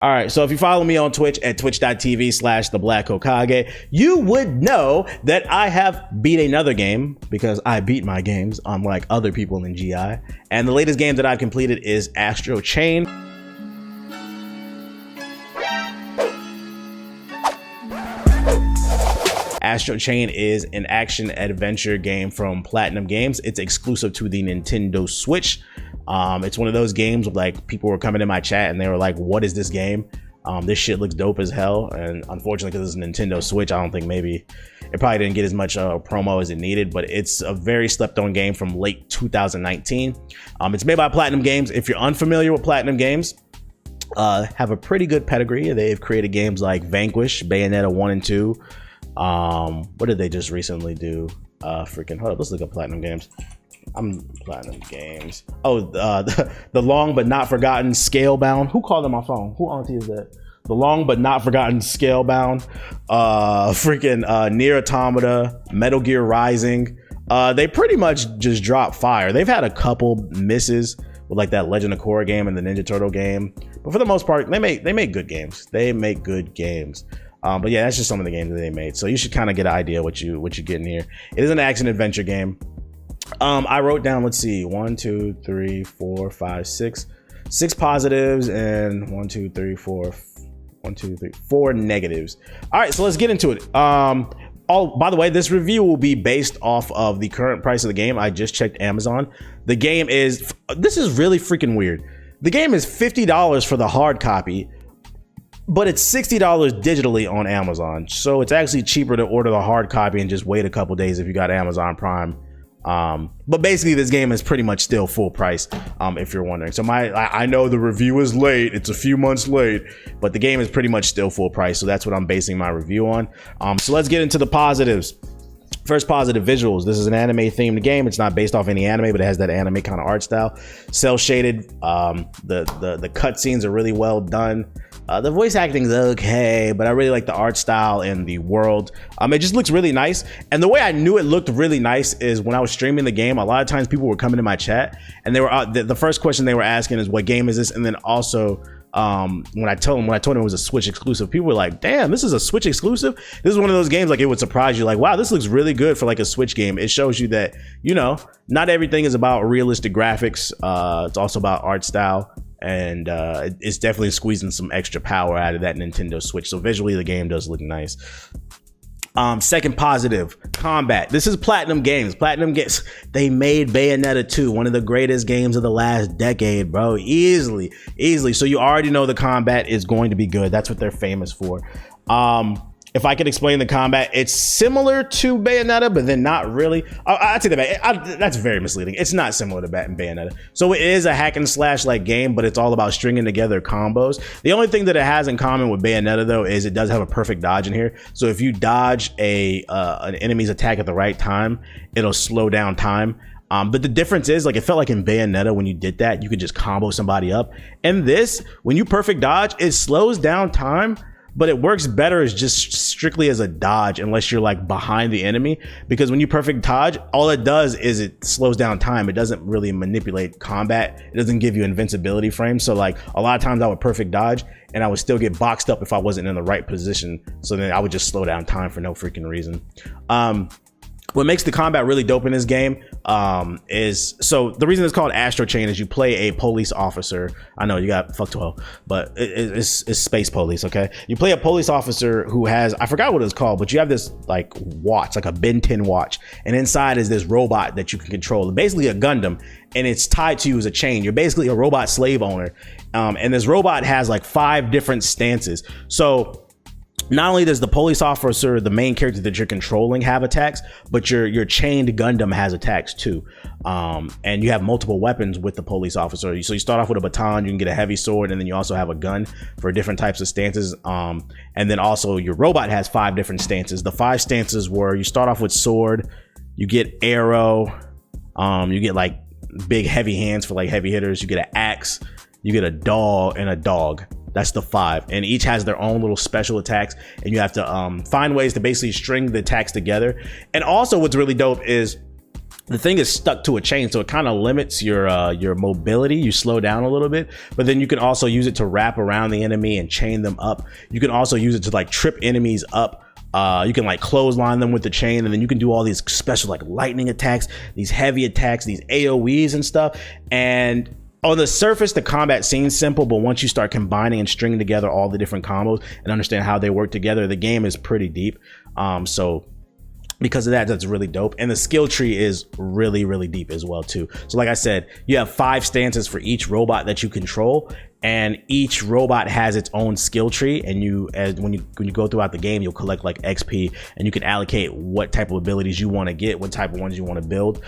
All right, so if you follow me on Twitch at twitch.tv/theblack you would know that I have beat another game because I beat my games unlike other people in GI. And the latest game that I've completed is Astral Chain. Astral Chain is an action adventure game from Platinum Games. It's exclusive to the Nintendo Switch. It's one of those games where, like, people were coming in my chat and they were like, what is this game? This shit looks dope as hell. And unfortunately, because it's a Nintendo Switch, I don't think maybe it probably didn't get as much promo as it needed, but it's a very slept on game from late 2019. It's made by Platinum Games. If you're unfamiliar with Platinum Games, have a pretty good pedigree. They've created games like Vanquish, Bayonetta 1 and 2. What did they just recently do? Hold up, let's look up Platinum Games. Platinum Games. Oh, the long but not forgotten Scalebound. Who called on my phone? Who auntie is that? The long but not forgotten Scalebound. Nier Automata, Metal Gear Rising. They pretty much just drop fire. They've had a couple misses with like that Legend of Korra game and the Ninja Turtle game, but for the most part, they make good games. They make good games. But yeah, that's just some of the games that they made. So you should kind of get an idea what you're getting here. It is an action adventure game. I wrote down, let's see, 1, 2, 3, 4, 5, 6 positives and 4 negatives. All right, so let's get into it. Oh, by the way, this review will be based off of the current price of the game. I just checked Amazon. The game is, this is really freaking weird. The game is $50 for the hard copy, but it's $60 digitally on Amazon. So it's actually cheaper to order the hard copy and just wait a couple days if you got Amazon Prime. But basically this game is pretty much still full price, if you're wondering. So I know the review is late, it's a few months late, but the game is pretty much still full price. So that's what I'm basing my review on. So let's get into the positives. First positive, visuals. This is an anime themed game. It's not based off any anime, but it has that anime kind of art style. Cell shaded. The cutscenes are really well done. The voice acting is okay, but I really like the art style and the world. It just looks really nice. And the way I knew it looked really nice is when I was streaming the game, a lot of times people were coming to my chat and they were the first question they were asking is, what game is this? And then also, when I told them it was a Switch exclusive, people were like, damn, this is a Switch exclusive? This is one of those games, like, it would surprise you, like, wow, this looks really good for like a Switch game. It shows you that, you know, not everything is about realistic graphics. It's also about art style, and it's definitely squeezing some extra power out of that Nintendo Switch. So visually the game does look nice. Second positive, combat. This is Platinum Games. Platinum Games, they made Bayonetta 2, one of the greatest games of the last decade, bro. Easily. So you already know the combat is going to be good. That's what they're famous for. If I could explain the combat, it's similar to Bayonetta, but then not really. I'd say that's very misleading. It's not similar to Bayonetta. So it is a hack and slash like game, but it's all about stringing together combos. The only thing that it has in common with Bayonetta though is it does have a perfect dodge in here. So if you dodge an enemy's attack at the right time, it'll slow down time. But the difference is, like, it felt like in Bayonetta when you did that, you could just combo somebody up. And this, when you perfect dodge, it slows down time, but it works better as just strictly as a dodge unless you're like behind the enemy, because when you perfect dodge, all it does is it slows down time. It doesn't really manipulate combat. It doesn't give you invincibility frames. So like a lot of times I would perfect dodge and I would still get boxed up if I wasn't in the right position. So then I would just slow down time for no freaking reason. What makes the combat really dope in this game is, so the reason it's called Astral Chain is you play a police officer. I know you got fuck 12, but it's space police, okay? You play a police officer who has, I forgot what it's called, but you have this like watch, like a Ben 10 watch, and inside is this robot that you can control, basically a Gundam, and it's tied to you as a chain. You're basically a robot slave owner, and this robot has like 5 different stances. So not only does the police officer, the main character that you're controlling, have attacks, but your chained Gundam has attacks too. And you have multiple weapons with the police officer. So you start off with a baton, you can get a heavy sword, and then you also have a gun for different types of stances. And then also your robot has 5 different stances. The 5 stances were, you start off with sword, you get arrow, you get like big heavy hands for like heavy hitters, you get an axe, you get a dog, and a dog. That's the 5, and each has their own little special attacks, and you have to find ways to basically string the attacks together. And also what's really dope is the thing is stuck to a chain, so it kind of limits your mobility. You slow down a little bit, but then you can also use it to wrap around the enemy and chain them up. You can also use it to like trip enemies up. You can like clothesline them with the chain, and then you can do all these special like lightning attacks, these heavy attacks, these AoEs and stuff. And on the surface, the combat seems simple, but once you start combining and stringing together all the different combos and understand how they work together, the game is pretty deep. So because of that, that's really dope. And the skill tree is really, really deep as well too. So like I said, you have 5 stances for each robot that you control, and each robot has its own skill tree. And when you go throughout the game, you'll collect like XP, and you can allocate what type of abilities you want to get, what type of ones you want to build.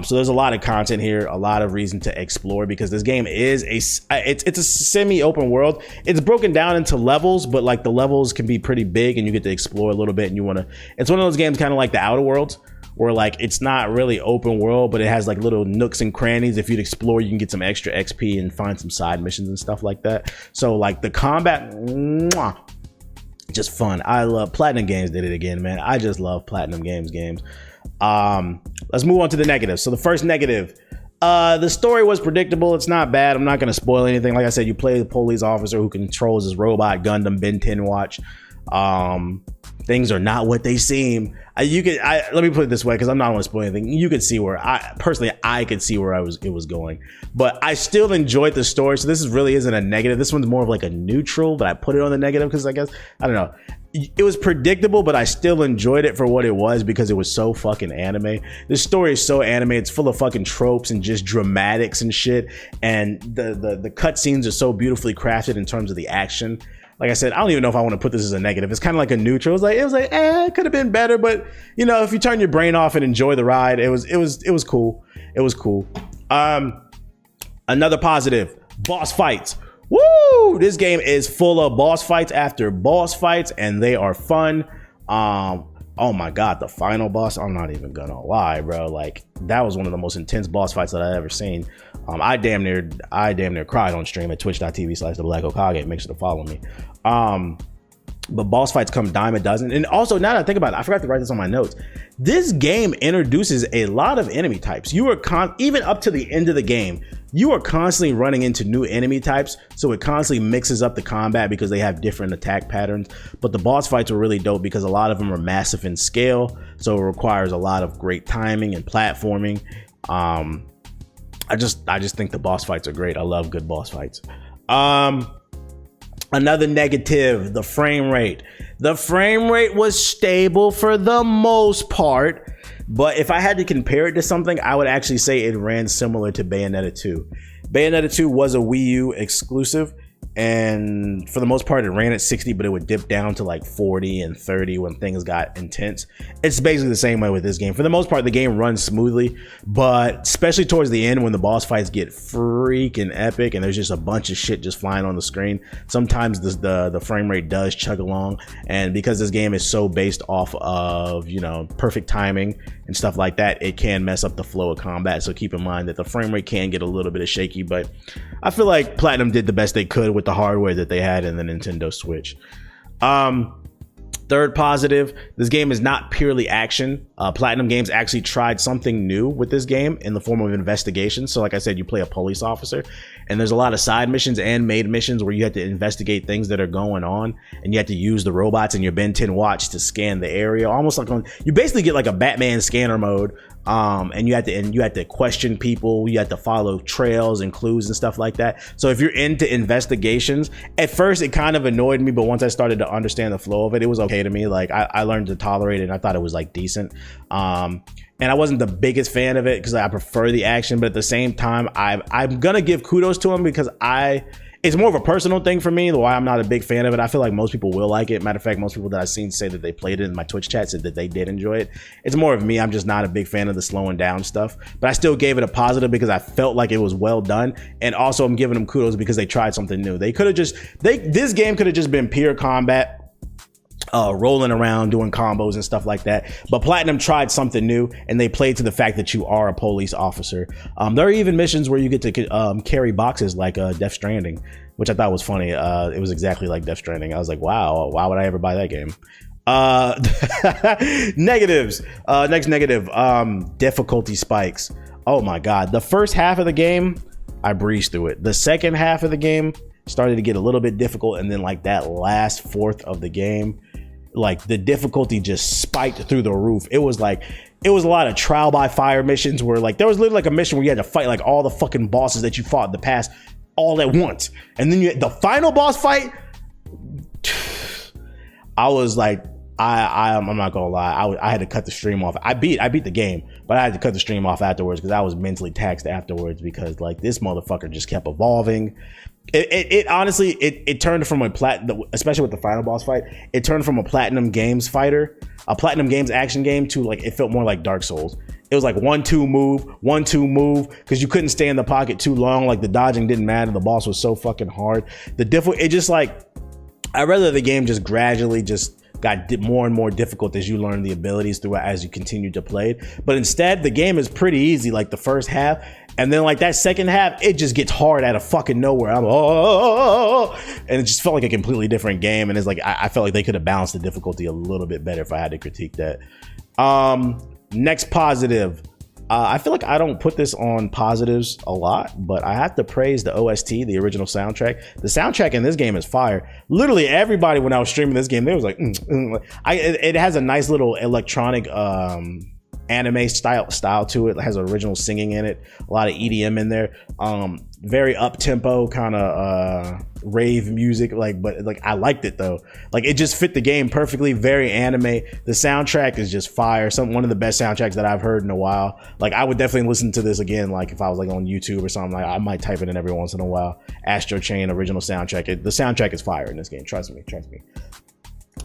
So there's a lot of content here, a lot of reason to explore, because this game is it's a semi-open world. It's broken down into levels, but like the levels can be pretty big, and you get to explore a little bit. And it's one of those games kind of like the Outer Worlds, where like it's not really open world, but it has like little nooks and crannies. If you'd explore, you can get some extra XP and find some side missions and stuff like that. So like the combat, mwah, just fun. I love Platinum Games did it again, man. I just love Platinum Games games. Let's move on to the negatives. So the first negative, the story was predictable. It's not bad. I'm not going to spoil anything. Like I said, you play the police officer who controls his robot Gundam Ben 10 watch. Things are not what they seem. Let me put it this way, because I'm not going to spoil anything. You could see where I could see where it was going, but I still enjoyed the story. So this really isn't a negative. This one's more of like a neutral, but I put it on the negative because I guess, I don't know. It was predictable, but I still enjoyed it for what it was, because it was so fucking anime. This story is so anime. It's full of fucking tropes and just dramatics and shit. And the cutscenes are so beautifully crafted in terms of the action. Like I said, I don't even know if I want to put this as a negative. It's kind of like a neutral. It was like, it could have been better, but you know, if you turn your brain off and enjoy the ride, it was cool. It was cool. Another positive, boss fights. Woo! This game is full of boss fights after boss fights, and they are fun. Oh my god, the final boss, I'm not even gonna lie, bro. Like, that was one of the most intense boss fights that I've ever seen. I damn near cried on stream at twitch.tv/theblack-Hokage. Make sure to follow me. But boss fights come dime a dozen. And also, now that I think about it, I forgot to write this on my notes. This game introduces a lot of enemy types. You are even up to the end of the game, you are constantly running into new enemy types. So it constantly mixes up the combat because they have different attack patterns. But the boss fights are really dope because a lot of them are massive in scale. So it requires a lot of great timing and platforming. I just think the boss fights are great. I love good boss fights. Another negative, the frame rate. The frame rate was stable for the most part, but if I had to compare it to something, I would actually say it ran similar to Bayonetta 2. Bayonetta 2 was a Wii U exclusive, and for the most part it ran at 60, but it would dip down to like 40 and 30 when things got intense. It's basically the same way with this game. For the most part, the game runs smoothly, but especially towards the end when the boss fights get freaking epic and there's just a bunch of shit just flying on the screen, sometimes the frame rate does chug along. And because this game is so based off of, you know, perfect timing and stuff like that, it can mess up the flow of combat. So keep in mind that the frame rate can get a little bit of shaky, but I feel like Platinum did the best they could with the hardware that they had in the Nintendo Switch. Third positive, this game is not purely action. Platinum Games actually tried something new with this game in the form of investigation. So like I said, you play a police officer, and there's a lot of side missions and main missions where you have to investigate things that are going on, and you have to use the robots and your Ben 10 watch to scan the area, almost like you basically get like a Batman scanner mode. And you had to question people, you had to follow trails and clues and stuff like that. So if you're into investigations, at first it kind of annoyed me, but once I started to understand the flow of it, it was okay to me. Like I learned to tolerate it, and I thought it was like decent. And I wasn't the biggest fan of it because I prefer the action, but at the same time, I'm gonna give kudos to him because it's more of a personal thing for me, why I'm not a big fan of it. I feel like most people will like it. Matter of fact, most people that I've seen say that they played it in my Twitch chat said that they did enjoy it. It's more of me. I'm just not a big fan of the slowing down stuff, but I still gave it a positive because I felt like it was well done. And also I'm giving them kudos because they tried something new. This game could have just been pure combat, rolling around doing combos and stuff like that, but Platinum tried something new and they played to the fact that you are a police officer. There are even missions where you get to carry boxes like Death Stranding, which I thought was funny. It was exactly like Death Stranding. I was like, wow, why would I ever buy that game? Uh, negatives. Next negative. Difficulty spikes. Oh my god. The first half of the game, I breezed through it. The second half of the game started to get a little bit difficult, and then like that last fourth of the game, like the difficulty just spiked through the roof. It was a lot of trial by fire missions where like there was literally like a mission where you had to fight like all the fucking bosses that you fought in the past all at once, and then the final boss fight. I was like, I'm not gonna lie, I had to cut the stream off. I beat the game, but I had to cut the stream off afterwards because I was mentally taxed afterwards, because like this motherfucker just kept evolving. It honestly turned from especially with the final boss fight, it turned from a Platinum Games fighter, a Platinum Games action game, to like, it felt more like Dark Souls. It was like 1-2 move, because you couldn't stay in the pocket too long. Like the dodging didn't matter. The boss was so fucking hard. It just like, I'd rather the game just gradually just got more and more difficult as you learn the abilities throughout as you continue to play it. But instead, the game is pretty easy, like the first half, and then like that second half, it just gets hard out of fucking nowhere. I'm and it just felt like a completely different game. And it's like I felt like they could have balanced the difficulty a little bit better if I had to critique that. Next positive. I feel like I don't put this on positives a lot, but I have to praise the OST, the original soundtrack. The soundtrack in this game is fire. Literally everybody, when I was streaming this game, they was like, it has a nice little electronic anime style to it. It has original singing in it, a lot of EDM in there, very up tempo kind of rave music, but I liked it though. Like it just fit the game perfectly, very anime. The soundtrack is just fire. One of the best soundtracks that I've heard in a while. Like I would definitely listen to this again, like if I was like on YouTube or something. Like I might type it in every once in a while. Astral Chain original soundtrack. The soundtrack is fire in this game, trust me.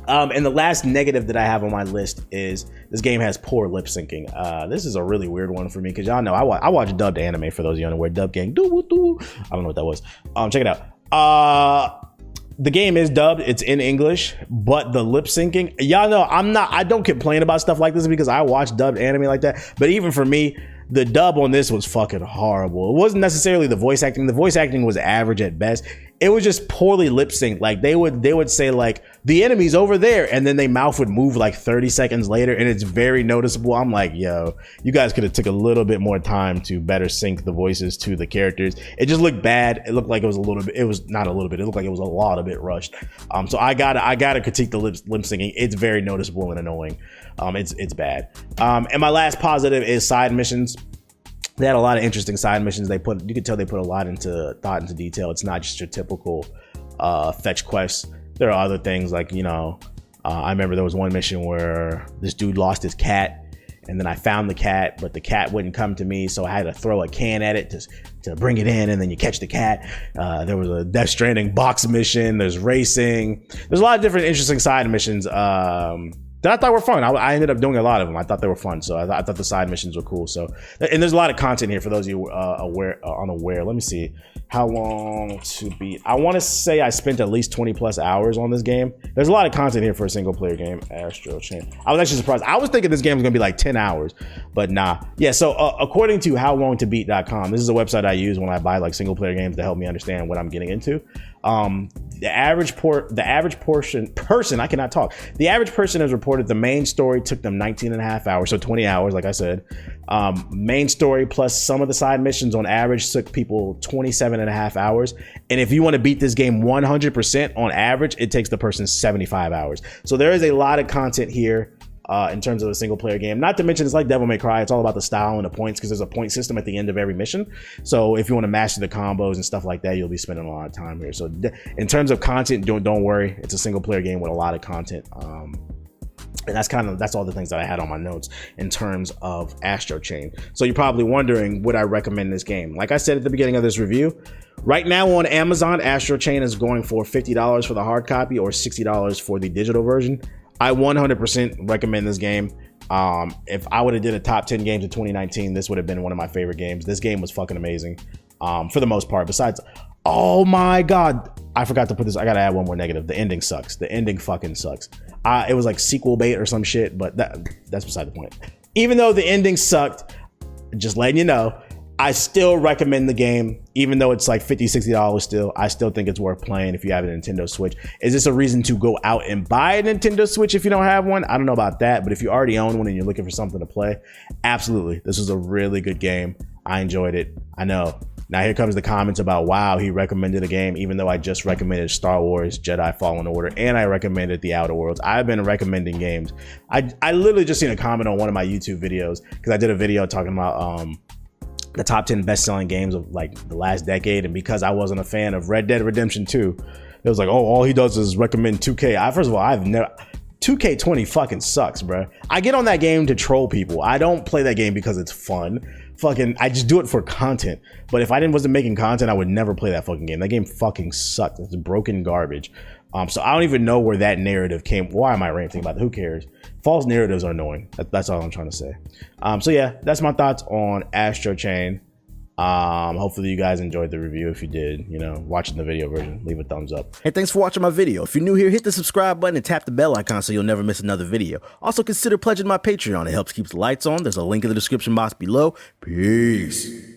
And the last negative that I have on my list is this game has poor lip syncing. This is a really weird one for me, because y'all know I watch dubbed anime, for those of you unaware. Dub gang, I don't know what that was. Check it out. The game is dubbed, it's in English, but the lip syncing, y'all know I don't complain about stuff like this because I watch dubbed anime like that. But even for me, the dub on this was fucking horrible. It wasn't necessarily the voice acting. The voice acting was average at best. It was just poorly lip synced. Like they would say like, the enemy's over there, and then their mouth would move like 30 seconds later, and it's very noticeable. I'm like, yo, you guys could have took a little bit more time to better sync the voices to the characters. It just looked bad. It looked like it was a little bit, it was not a little bit, it looked like it was a lot of it rushed. So I gotta critique the lip syncing. It's very noticeable and annoying. It's bad. And my last positive is side missions. They had a lot of interesting side missions. You could tell they put a lot into thought into detail. It's not just your typical fetch quests. There are other things like, I remember there was one mission where this dude lost his cat, and then I found the cat, but the cat wouldn't come to me, so I had to throw a can at it to bring it in, and then you catch the cat. There was a Death Stranding box mission. There's racing. There's a lot of different interesting side missions that I thought were fun. I ended up doing a lot of them. I thought they were fun, so I thought the side missions were cool. So, and there's a lot of content here for those of you unaware. Let me see how long to beat. I want to say I spent at least 20 plus hours on this game. There's a lot of content here for a single player game. Astral Chain. I was actually surprised. I was thinking this game was gonna be like 10 hours, but nah. Yeah. So according to howlongtobeat.com, this is a website I use when I buy like single player games to help me understand what I'm getting into. The average person has reported the main story took them 19 and a half hours, so 20 hours, like I said. Main story plus some of the side missions on average took people 27 and a half hours. And if you want to beat this game 100% on average, it takes the person 75 hours. So there is a lot of content here in terms of a single player game. Not to mention, it's like Devil May Cry. It's all about the style and the points, because there's a point system at the end of every mission. So if you want to master the combos and stuff like that, you'll be spending a lot of time here. So in terms of content, don't worry. It's a single player game with a lot of content. And that's all the things that I had on my notes in terms of Astral Chain. So you're probably wondering, would I recommend this game? Like I said at the beginning of this review, right now on Amazon, Astral Chain is going for $50 for the hard copy or $60 for the digital version. I 100% recommend this game. If I would have did a top 10 games of 2019, this would have been one of my favorite games. This game was fucking amazing for the most part. Besides, oh my God, I forgot to put this. I gotta add one more negative. The ending sucks. The ending fucking sucks. It was like sequel bait or some shit, but that's beside the point. Even though the ending sucked, just letting you know, I still recommend the game, even though it's like $50, $60 still. I still think it's worth playing if you have a Nintendo Switch. Is this a reason to go out and buy a Nintendo Switch if you don't have one? I don't know about that, but if you already own one and you're looking for something to play, absolutely. This was a really good game. I enjoyed it. I know. Now here comes the comments about, wow, he recommended a game, even though I just recommended Star Wars Jedi Fallen Order and I recommended The Outer Worlds. I've been recommending games. I literally just seen a comment on one of my YouTube videos because I did a video talking about the top 10 best-selling games of like the last decade, and because I wasn't a fan of Red Dead Redemption 2, it was like, oh, all he does is recommend 2K. First of all, I've never 2K20 fucking sucks, bro. I get on that game to troll people. I don't play that game because it's fun. I just do it for content. But if I wasn't making content, I would never play that fucking game. That game fucking sucked. It's broken garbage. So I don't even know where that narrative came. Why am I ranting about it? Who cares? False narratives are annoying. That's all I'm trying to say. So yeah, that's my thoughts on Astral Chain. Hopefully you guys enjoyed the review. If you did, watching the video version, leave a thumbs up. Hey, thanks for watching my video. If you're new here, hit the subscribe button and tap the bell icon so you'll never miss another video. Also consider pledging my Patreon. It helps keep the lights on. There's a link in the description box below. Peace.